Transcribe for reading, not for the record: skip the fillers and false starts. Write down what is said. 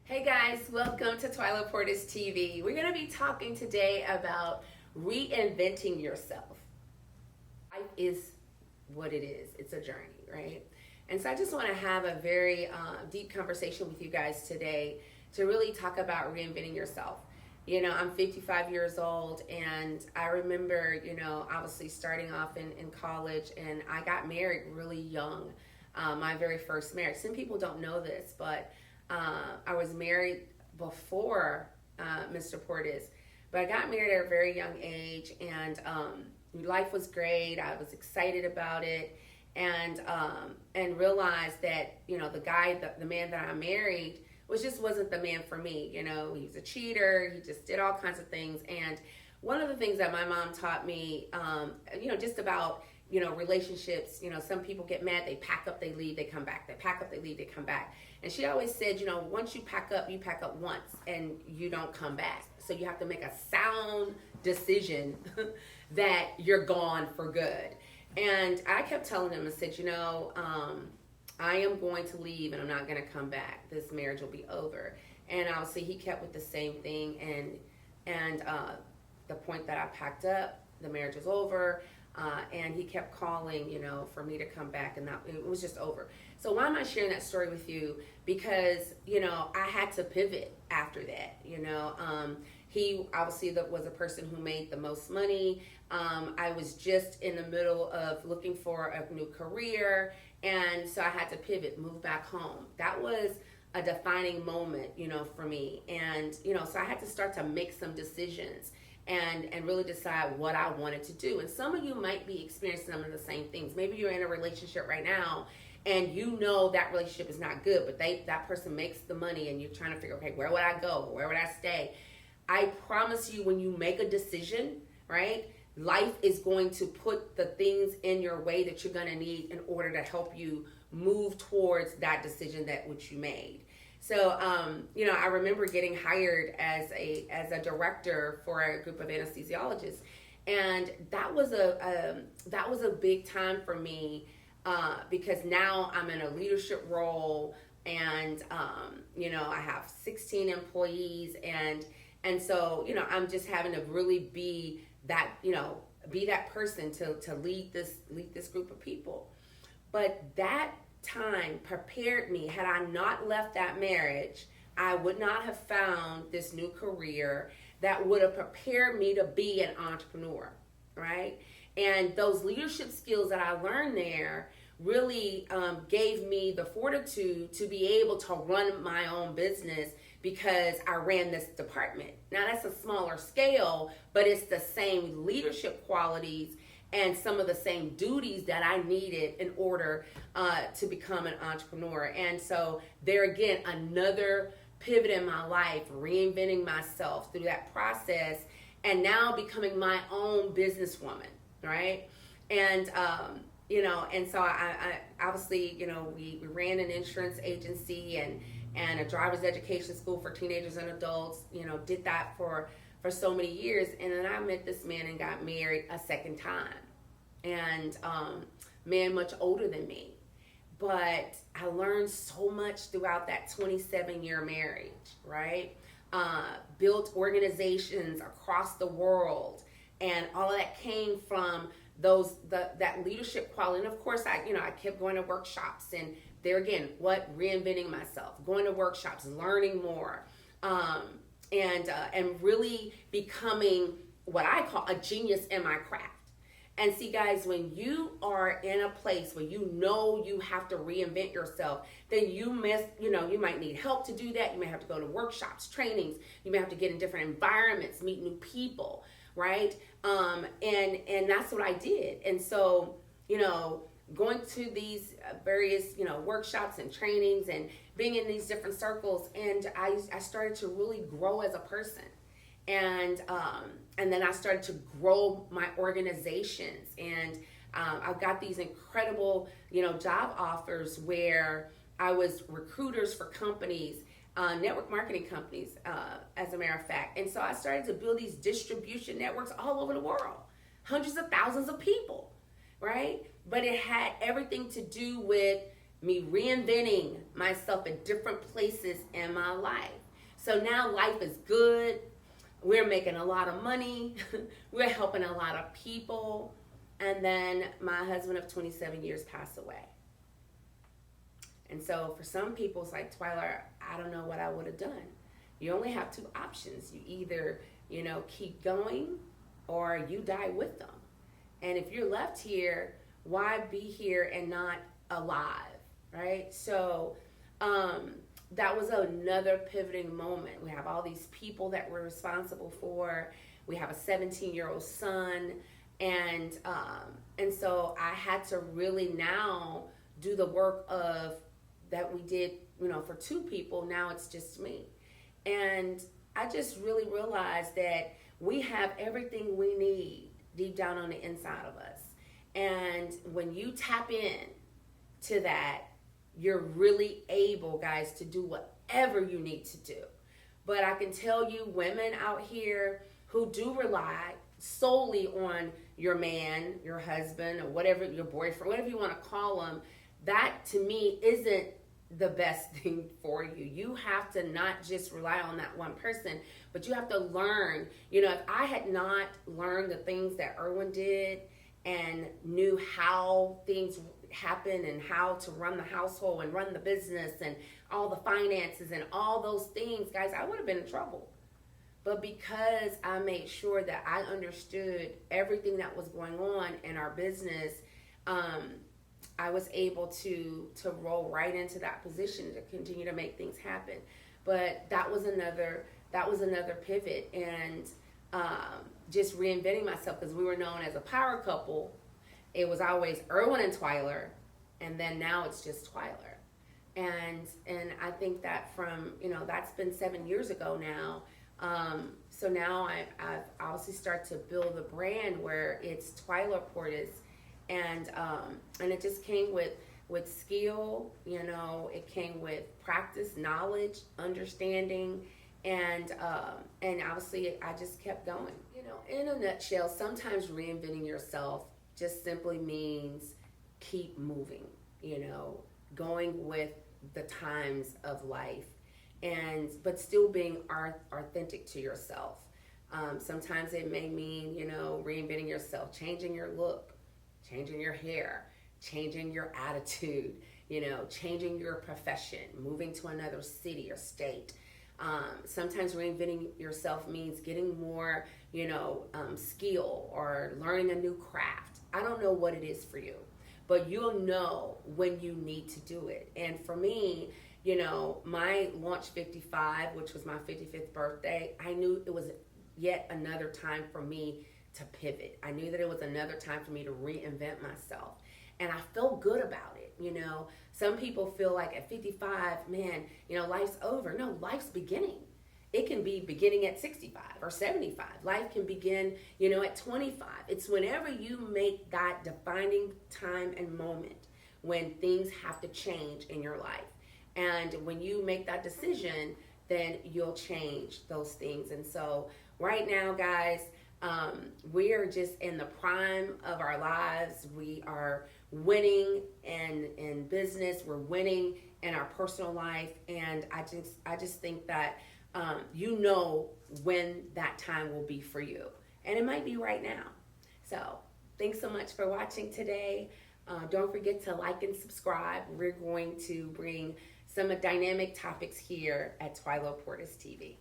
Hey guys, welcome to Twyla Portis TV. We're going to be talking today about reinventing yourself. Life is what it is, it's a journey, right? And so I just want to have a very deep conversation with you guys today to really talk about reinventing yourself. I'm 55 years old, and I remember, obviously starting off in college, and I got married really young. My very first marriage. Some people don't know this, but I was married before Mr. Portis, but I got married at a very young age, and life was great. I was excited about it, and realized that the guy, the man that I married, wasn't the man for me. He was a cheater. He just did all kinds of things, and one of the things that my mom taught me, just about relationships, some people get mad, they pack up, they leave, they come back. They pack up, they leave, they come back. And she always said, once you pack up once and you don't come back. So you have to make a sound decision that you're gone for good. And I kept telling him, I said, I am going to leave and I'm not going to come back. This marriage will be over. And obviously he kept with the same thing. And the point that I packed up, the marriage was over. And he kept calling, for me to come back, and that it was just over. So why am I sharing that story with you? Because, I had to pivot after that. He obviously was a person who made the most money. I was just in the middle of looking for a new career, and so I had to pivot, move back home. That was a defining moment, for me. And, so I had to start to make some decisions and really decide what I wanted to do. And some of you might be experiencing some of the same things. Maybe you're in a relationship right now and that relationship is not good, but that person makes the money and you're trying to figure, okay, where would I go? Where would I stay? I promise you, when you make a decision, right, life is going to put the things in your way that you're going to need in order to help you move towards that decision which you made. So, I remember getting hired as a director for a group of anesthesiologists, and that was a big time for me because now I'm in a leadership role, and I have 16 employees, and so I'm just having to really be that person to lead this group of people, but that time prepared me. Had I not left that marriage, I would not have found this new career that would have prepared me to be an entrepreneur, right? And those leadership skills that I learned there really gave me the fortitude to be able to run my own business because I ran this department. Now that's a smaller scale, but it's the same leadership qualities and some of the same duties that I needed in order to become an entrepreneur. And so there again, another pivot in my life, reinventing myself through that process, and now becoming my own businesswoman, right? And and so I obviously, we ran an insurance agency and a driver's education school for teenagers and adults, did that for so many years. And then I met this man and got married a second time. And man much older than me. But I learned so much throughout that 27-year marriage, right? Built organizations across the world. And all of that came from that leadership quality. And of course, I kept going to workshops, and there again, reinventing myself, going to workshops, learning more, and really becoming what I call a genius in my craft. And see, guys, when you are in a place where you have to reinvent yourself, then you might need help to do that. You may have to go to workshops, trainings. You may have to get in different environments, meet new people, right? And that's what I did. And so, going to these various, workshops and trainings and being in these different circles, and I started to really grow as a person. And then I started to grow my organizations, and I got these incredible, job offers where I was recruiters for companies, network marketing companies, as a matter of fact. And so I started to build these distribution networks all over the world, hundreds of thousands of people, right? But it had everything to do with me reinventing myself in different places in my life. So now life is good. We're making a lot of money. We're helping a lot of people. And then my husband of 27 years passed away. And so for some people, it's like, Twyla, I don't know what I would have done. You only have two options. You either, keep going or you die with them. And if you're left here, why be here and not alive, right? So that was another pivoting moment. We have all these people that we're responsible for. We have a 17-year-old son. And so I had to really now do the work of that we did, for two people. Now it's just me. And I just really realized that we have everything we need deep down on the inside of us. And when you tap in to that, you're really able, guys, to do whatever you need to do. But I can tell you, women out here who do rely solely on your man, your husband, or whatever, your boyfriend, whatever you want to call them, that to me isn't the best thing for you. You have to not just rely on that one person, but you have to learn. If I had not learned the things that Erwin did and knew how things happen and how to run the household and run the business and all the finances and all those things, guys, I would have been in trouble. But because I made sure that I understood everything that was going on in our business, I was able to roll right into that position to continue to make things happen. But that was another pivot, and just reinventing myself, because we were known as a power couple. It was always Erwin and Twyla, and then now it's just Twyla. And I think that from, that's been 7 years ago now. So now I've obviously started to build a brand where it's Twyla Portis, and it just came with skill, it came with practice, knowledge, understanding, and obviously I just kept going. In a nutshell, sometimes reinventing yourself just simply means keep moving, going with the times of life, but still being authentic to yourself. Sometimes it may mean, reinventing yourself, changing your look, changing your hair, changing your attitude, changing your profession, moving to another city or state. Sometimes reinventing yourself means getting more, skill or learning a new craft. I don't know what it is for you, but you'll know when you need to do it. And for me, my launch 55, which was my 55th birthday, I knew it was yet another time for me to pivot. I knew that it was another time for me to reinvent myself. And I felt good about it. Some people feel like at 55, man, life's over. No, life's beginning. It can be beginning at 65 or 75. Life can begin, at 25. It's whenever you make that defining time and moment when things have to change in your life. And when you make that decision, then you'll change those things. And so right now, guys, we are just in the prime of our lives. We are winning in business. We're winning in our personal life. And I just think that when that time will be for you. And it might be right now. So thanks so much for watching today. Don't forget to like and subscribe. We're going to bring some dynamic topics here at Twyla Portis TV.